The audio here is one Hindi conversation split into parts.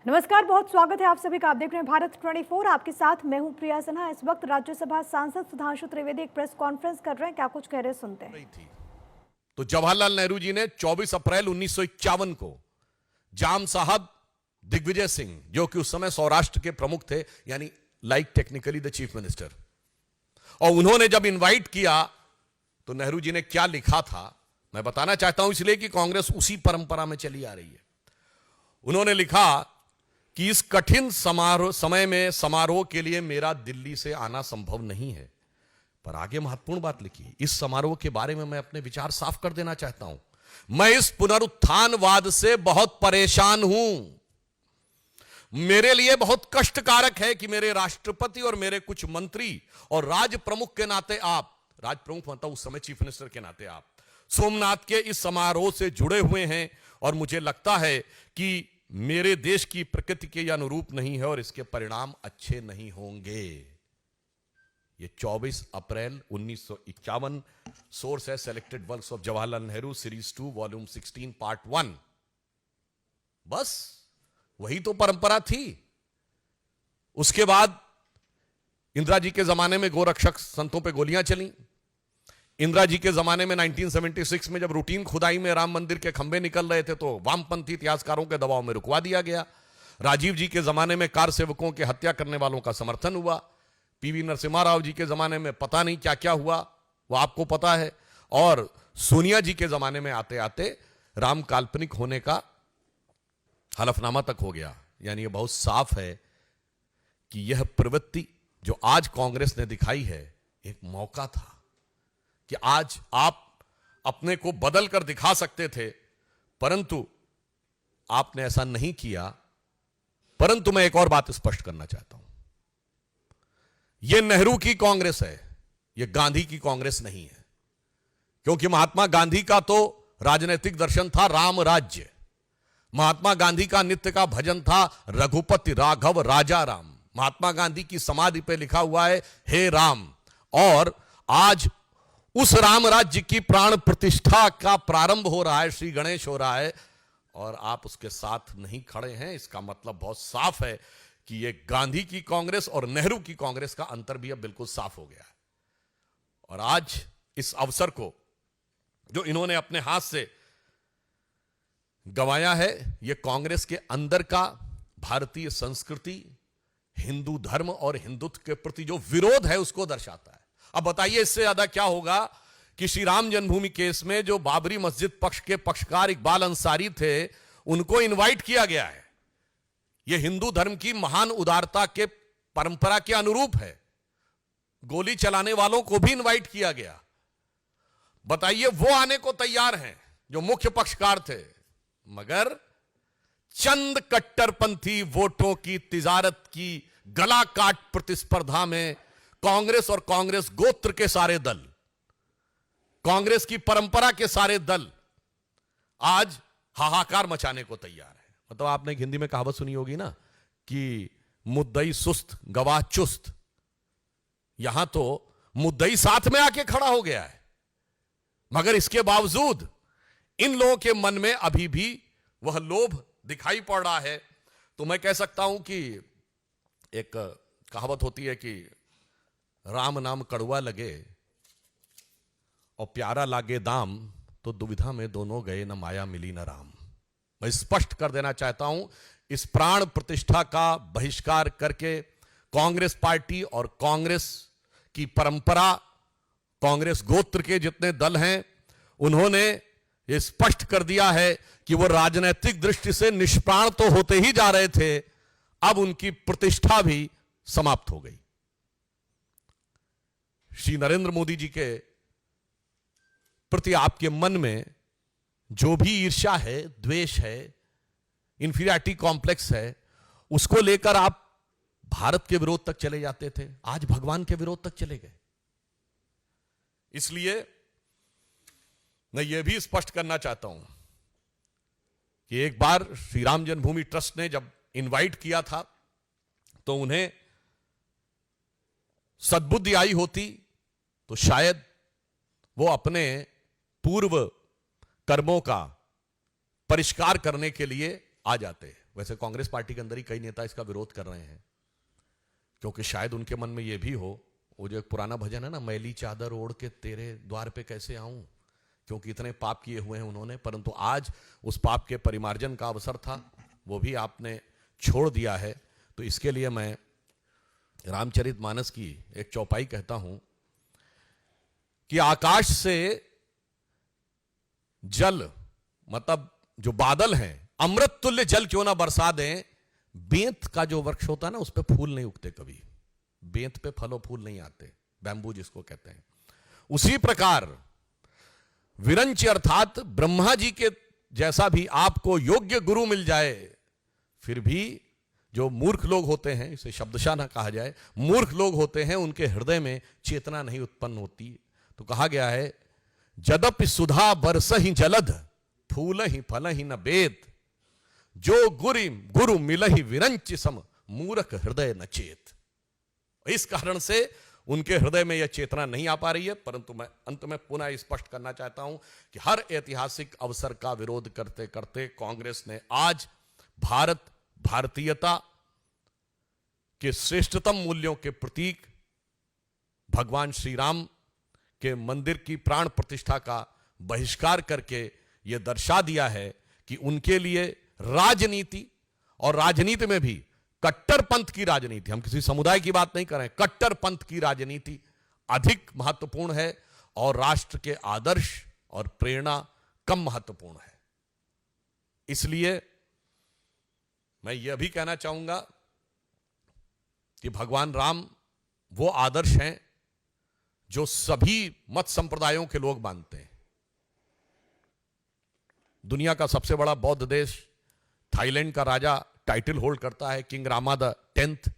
नमस्कार, बहुत स्वागत है आप सभी का। आप देख रहे हैं भारत 24। आपके साथ मैं हूं प्रिया सिन्हा। इस वक्त राज्यसभा सांसद सुधांशु त्रिवेदी एक प्रेस कॉन्फ्रेंस कर रहे हैं। क्या कुछ कह रहे हैं, सुनते हैं। तो जवाहरलाल नेहरू जी ने 24 अप्रैल 1951 को जाम साहब दिग्विजय सिंह, जो कि उस समय सौराष्ट्र के प्रमुख थे, यानी टेक्निकली द चीफ मिनिस्टर, और उन्होंने जब इनवाइट किया तो नेहरू जी ने क्या लिखा था मैं बताना चाहता हूं, इसलिए कि कांग्रेस उसी परंपरा में चली आ रही है। उन्होंने लिखा कि इस कठिन समय में समारोह के लिए मेरा दिल्ली से आना संभव नहीं है, पर आगे महत्वपूर्ण बात लिखी, इस समारोह के बारे में मैं अपने विचार साफ कर देना चाहता हूं। मैं इस पुनरुत्थानवाद से बहुत परेशान हूं। मेरे लिए बहुत कष्टकारक है कि मेरे राष्ट्रपति और मेरे कुछ मंत्री और राज प्रमुख के नाते आप, राज प्रमुख मतलब उस समय चीफ मिनिस्टर के नाते आप, सोमनाथ के इस समारोह से जुड़े हुए हैं, और मुझे लगता है कि मेरे देश की प्रकृति के अनुरूप नहीं है और इसके परिणाम अच्छे नहीं होंगे। ये 24 अप्रैल 1951, सोर्स है selected works of Jawaharlal Nehru series 2 volume 16 part 1। बस वही तो परंपरा थी। उसके बाद इंदिरा जी के जमाने में गोरक्षक संतों पे गोलियां चली। इंदिरा जी के जमाने में 1976 में जब रूटीन खुदाई में राम मंदिर के खंभे निकल रहे थे तो वामपंथी इतिहासकारों के दबाव में रुकवा दिया गया। राजीव जी के जमाने में कार सेवकों की हत्या करने वालों का समर्थन हुआ। पीवी नरसिम्हा राव जी के जमाने में पता नहीं क्या क्या हुआ, वो आपको पता है। और सोनिया जी के जमाने में आते आते राम काल्पनिक होने का हलफनामा तक हो गया। यानी यह बहुत साफ है कि यह प्रवृत्ति जो आज कांग्रेस ने दिखाई है, एक मौका था कि आज आप अपने को बदल कर दिखा सकते थे, परंतु आपने ऐसा नहीं किया। परंतु मैं एक और बात स्पष्ट करना चाहता हूं, यह नेहरू की कांग्रेस है, यह गांधी की कांग्रेस नहीं है। क्योंकि महात्मा गांधी का तो राजनीतिक दर्शन था राम राज्य। महात्मा गांधी का नित्य का भजन था रघुपति राघव राजा राम। महात्मा गांधी की समाधि पे लिखा हुआ है हे राम। और आज उस राम राज्य की प्राण प्रतिष्ठा का प्रारंभ हो रहा है, श्री गणेश हो रहा है, और आप उसके साथ नहीं खड़े हैं। इसका मतलब बहुत साफ है कि यह गांधी की कांग्रेस और नेहरू की कांग्रेस का अंतर भी अब बिल्कुल साफ हो गया है। और आज इस अवसर को जो इन्होंने अपने हाथ से गंवाया है, यह कांग्रेस के अंदर का भारतीय संस्कृति, हिंदू धर्म और हिंदुत्व के प्रति जो विरोध है उसको दर्शाता है। अब बताइए इससे ज्यादा क्या होगा कि श्री राम जन्मभूमि केस में जो बाबरी मस्जिद पक्ष के पक्षकार इकबाल अंसारी थे, उनको इनवाइट किया गया है। यह हिंदू धर्म की महान उदारता के परंपरा के अनुरूप है। गोली चलाने वालों को भी इनवाइट किया गया। बताइए वो आने को तैयार हैं जो मुख्य पक्षकार थे, मगर चंद कट्टरपंथी वोटों की तिजारत की गला काट प्रतिस्पर्धा में कांग्रेस और कांग्रेस गोत्र के सारे दल, कांग्रेस की परंपरा के सारे दल आज हाहाकार मचाने को तैयार है। मतलब आपने हिंदी में कहावत सुनी होगी ना कि मुद्दई सुस्त गवाह चुस्त। यहां तो मुद्दई साथ में आके खड़ा हो गया है, मगर इसके बावजूद इन लोगों के मन में अभी भी वह लोभ दिखाई पड़ रहा है। तो मैं कह सकता हूं कि एक कहावत होती है कि राम नाम कड़वा लगे और प्यारा लागे दाम, तो दुविधा में दोनों गए न माया मिली न राम। मैं स्पष्ट कर देना चाहता हूं, इस प्राण प्रतिष्ठा का बहिष्कार करके कांग्रेस पार्टी और कांग्रेस की परंपरा, कांग्रेस गोत्र के जितने दल हैं, उन्होंने ये स्पष्ट कर दिया है कि वो राजनीतिक दृष्टि से निष्प्राण तो होते ही जा रहे थे, अब उनकी प्रतिष्ठा भी समाप्त हो गई। श्री नरेंद्र मोदी जी के प्रति आपके मन में जो भी ईर्ष्या है, द्वेष है, इंफीरियरिटी कॉम्प्लेक्स है, उसको लेकर आप भारत के विरोध तक चले जाते थे, आज भगवान के विरोध तक चले गए। इसलिए मैं यह भी स्पष्ट करना चाहता हूं कि एक बार श्री राम जन्मभूमि ट्रस्ट ने जब इनवाइट किया था तो उन्हें सद्बुद्धि आई होती तो शायद वो अपने पूर्व कर्मों का परिष्कार करने के लिए आ जाते। वैसे कांग्रेस पार्टी के अंदर ही कई नेता इसका विरोध कर रहे हैं, क्योंकि शायद उनके मन में यह भी हो, वो जो एक पुराना भजन है ना, मैली चादर ओढ़ के तेरे द्वार पे कैसे आऊं, क्योंकि इतने पाप किए हुए हैं उन्होंने, परंतु आज उस पाप के परिमार्जन का अवसर था, वो भी आपने छोड़ दिया है। तो इसके लिए मैं रामचरितमानस की एक चौपाई कहता हूं कि आकाश से जल, मतलब जो बादल हैं, अमृत तुल्य जल क्यों ना बरसा दें, बेंत का जो वृक्ष होता है ना, उस पे फूल नहीं उगते कभी, बेंत पे फल फूल नहीं आते, बैम्बू जिसको कहते हैं। उसी प्रकार विरंच अर्थात ब्रह्मा जी के जैसा भी आपको योग्य गुरु मिल जाए, फिर भी जो मूर्ख लोग होते हैं, इसे शब्दशः ना कहा जाए, मूर्ख लोग होते हैं, उनके हृदय में चेतना नहीं उत्पन्न होती। तो कहा गया है, जदपि सुधा बरस ही जलध, फूल ही फल ही न बेद, जो गुरु मिल ही विरंच सम, मूर्ख हृदय न चेत। इस कारण से उनके हृदय में यह चेतना नहीं आ पा रही है। परंतु मैं अंत में पुनः स्पष्ट करना चाहता हूं कि हर ऐतिहासिक अवसर का विरोध करते करते कांग्रेस ने आज भारतीयता के श्रेष्ठतम मूल्यों के प्रतीक भगवान श्री राम के मंदिर की प्राण प्रतिष्ठा का बहिष्कार करके यह दर्शा दिया है कि उनके लिए राजनीति, और राजनीति में भी कट्टरपंथ की राजनीति, हम किसी समुदाय की बात नहीं कर रहे हैं, कट्टरपंथ की राजनीति अधिक महत्वपूर्ण है और राष्ट्र के आदर्श और प्रेरणा कम महत्वपूर्ण है। इसलिए मैं यह भी कहना चाहूंगा कि भगवान राम वो आदर्श हैं जो सभी मत संप्रदायों के लोग मानते हैं। दुनिया का सबसे बड़ा बौद्ध देश थाईलैंड का राजा टाइटल होल्ड करता है, किंग रामा द 10th।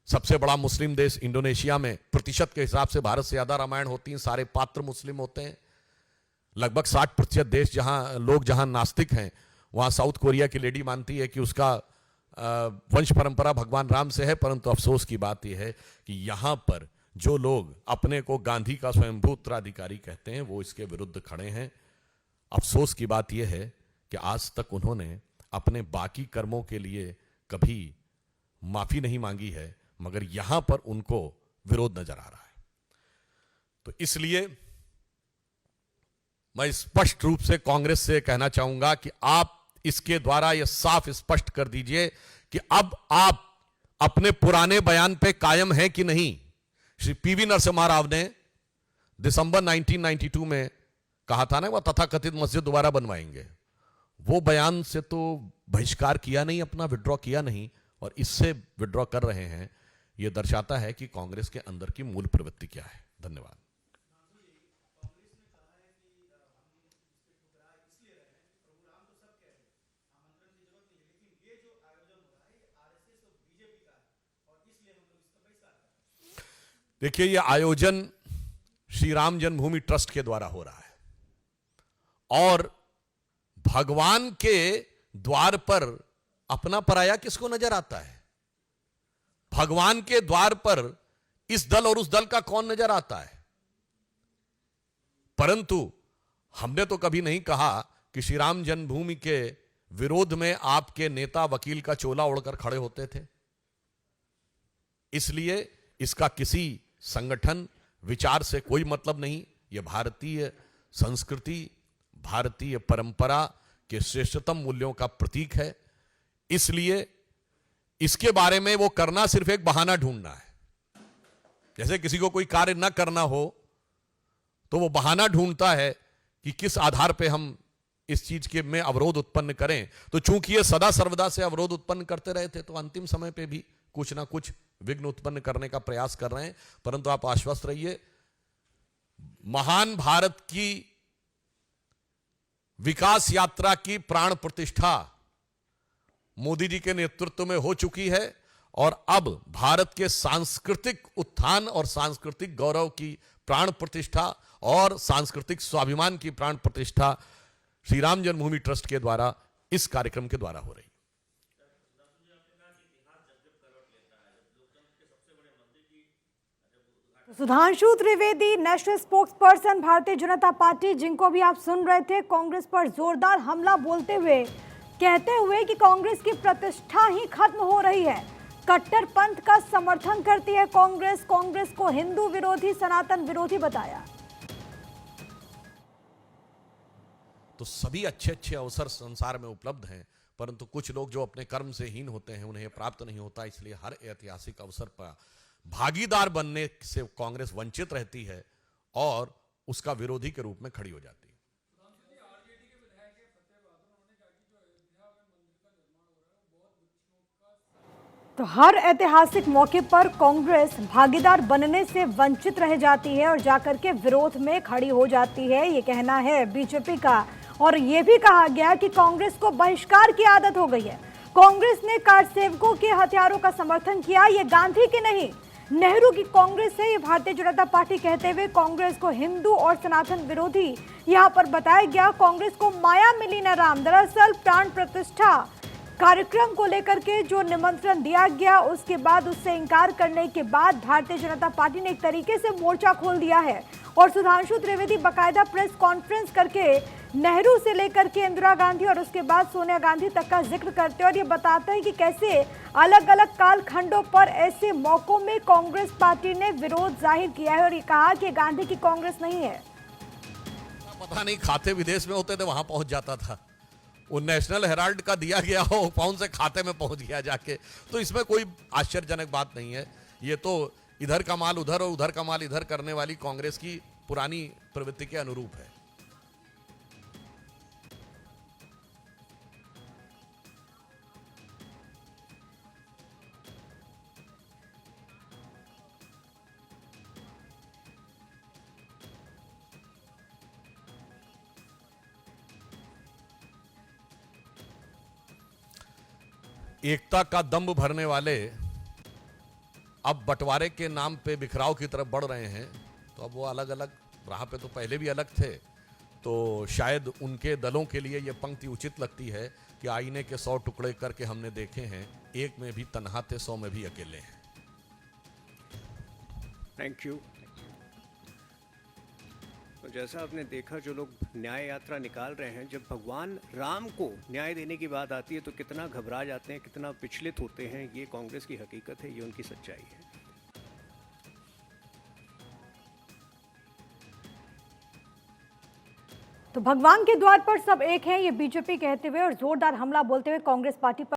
सबसे बड़ा मुस्लिम देश इंडोनेशिया में प्रतिशत के हिसाब से भारत से ज्यादा रामायण होती हैं, सारे पात्र मुस्लिम होते हैं। लगभग 60% देश जहां नास्तिक हैं, वहां साउथ कोरिया की लेडी मानती है कि उसका वंश परंपरा भगवान राम से है। परंतु अफसोस की बात यह है कि यहां पर जो लोग अपने को गांधी का स्वयंभू उत्तराधिकारी कहते हैं, वो इसके विरुद्ध खड़े हैं। अफसोस की बात यह है कि आज तक उन्होंने अपने बाकी कर्मों के लिए कभी माफी नहीं मांगी है, मगर यहां पर उनको विरोध नजर आ रहा है। तो इसलिए मैं स्पष्ट रूप से कांग्रेस से कहना चाहूंगा कि आप इसके द्वारा यह साफ स्पष्ट कर दीजिए कि अब आप अपने पुराने बयान पे कायम हैं कि नहीं। श्री पीवी नरसिम्हा राव ने दिसंबर 1992 में कहा था ना, वह तथाकथित मस्जिद दोबारा बनवाएंगे, वो बयान से तो बहिष्कार किया नहीं, अपना विड्रॉ किया नहीं, और इससे विड्रॉ कर रहे हैं। यह दर्शाता है कि कांग्रेस के अंदर की मूल प्रवृत्ति क्या है। धन्यवाद। देखिए, यह आयोजन श्री राम जन्मभूमि ट्रस्ट के द्वारा हो रहा है, और भगवान के द्वार पर अपना पराया किसको नजर आता है? भगवान के द्वार पर इस दल और उस दल का कौन नजर आता है? परंतु हमने तो कभी नहीं कहा कि श्री राम जन्मभूमि के विरोध में आपके नेता वकील का चोला ओढ़कर खड़े होते थे। इसलिए इसका किसी संगठन विचार से कोई मतलब नहीं। यह भारतीय संस्कृति, भारतीय परंपरा के श्रेष्ठतम मूल्यों का प्रतीक है। इसलिए इसके बारे में वो करना सिर्फ एक बहाना ढूंढना है। जैसे किसी को कोई कार्य ना करना हो तो वो बहाना ढूंढता है कि किस आधार पे हम इस चीज के में अवरोध उत्पन्न करें। तो चूंकि ये सदा सर्वदा से अवरोध उत्पन्न करते रहे थे, तो अंतिम समय पे भी कुछ ना कुछ विघ्न उत्पन्न करने का प्रयास कर रहे हैं। परंतु आप आश्वस्त रहिए, महान भारत की विकास यात्रा की प्राण प्रतिष्ठा मोदी जी के नेतृत्व में हो चुकी है, और अब भारत के सांस्कृतिक उत्थान और सांस्कृतिक गौरव की प्राण प्रतिष्ठा और सांस्कृतिक स्वाभिमान की प्राण प्रतिष्ठा श्री राम जन्मभूमि ट्रस्ट के द्वारा इस कार्यक्रम के द्वारा हो रही है। Sudhanshu Trivedi, national spokes person Bharatiya Janata party, जिनको भी आप सुन रहे थे, कांग्रेस पर जोरदार हमला बोलते हुए कहते हुए कि कांग्रेस की प्रतिष्ठा ही खत्म हो रही है। कट्टरपंथ का समर्थन करती है कांग्रेस। कांग्रेस को हिंदू विरोधी, सनातन विरोधी बताया। तो सभी अच्छे अच्छे अवसर संसार में उपलब्ध हैं, परंतु कुछ लोग जो अपने कर्म से हीन होते हैं उन्हें प्राप्त नहीं होता। इसलिए हर ऐतिहासिक अवसर पर भागीदार बनने से कांग्रेस वंचित रहती है और उसका विरोधी के रूप में खड़ी हो जाती है। तो हर ऐतिहासिक मौके पर कांग्रेस भागीदार बनने से वंचित रह जाती है और जाकर के विरोध में खड़ी हो जाती है, ये कहना है बीजेपी का। और ये भी कहा गया कि कांग्रेस को बहिष्कार की आदत हो गई है। कांग्रेस ने कार सेवकों के हथियारों का समर्थन किया, ये गांधी की नहीं नेहरू की कांग्रेस है, ये भारतीय जनता पार्टी कहते हुए कांग्रेस को हिंदू और सनातन विरोधी यहाँ पर बताया गया। कांग्रेस को माया मिली न राम। दरअसल प्राण प्रतिष्ठा कार्यक्रम को लेकर के जो निमंत्रण दिया गया, उसके बाद उससे इंकार करने के बाद भारतीय जनता पार्टी ने एक तरीके से मोर्चा खोल दिया है और सुधांशु त्रिवेदी बकायदा प्रेस कॉन्फ्रेंस करके नेहरू से लेकर के इंदिरा गांधी और उसके बाद सोनिया गांधी तक का जिक्र करते हैं और ये बताते हैं कि कैसे अलग अलग कालखंडों पर ऐसे मौकों में कांग्रेस पार्टी ने विरोध जाहिर किया है और ये कहा कि गांधी की कांग्रेस नहीं है। पता नहीं खाते विदेश में होते थे वहां पहुंच जाता था, वो नेशनल हेराल्ड का दिया गया हो कौन से खाते में पहुंच गया जाके, तो इसमें कोई आश्चर्यजनक बात नहीं है। ये तो इधर का माल उधर और उधर का माल इधर करने वाली कांग्रेस की पुरानी प्रवृत्ति के अनुरूप है। एकता का दंभ भरने वाले अब बंटवारे के नाम पे बिखराव की तरफ बढ़ रहे हैं। तो अब वो अलग अलग राह पे तो पहले भी अलग थे, तो शायद उनके दलों के लिए ये पंक्ति उचित लगती है कि आईने के 100 टुकड़े करके हमने देखे हैं, एक में भी तन्हा थे 100 में भी अकेले हैं। Thank you. तो जैसा आपने देखा, जो लोग न्याय यात्रा निकाल रहे हैं, जब भगवान राम को न्याय देने की बात आती है तो कितना घबरा जाते हैं, कितना विचलित होते हैं। ये कांग्रेस की हकीकत है, ये उनकी सच्चाई है। तो भगवान के द्वार पर सब एक है, ये बीजेपी कहते हुए और जोरदार हमला बोलते हुए कांग्रेस पार्टी पर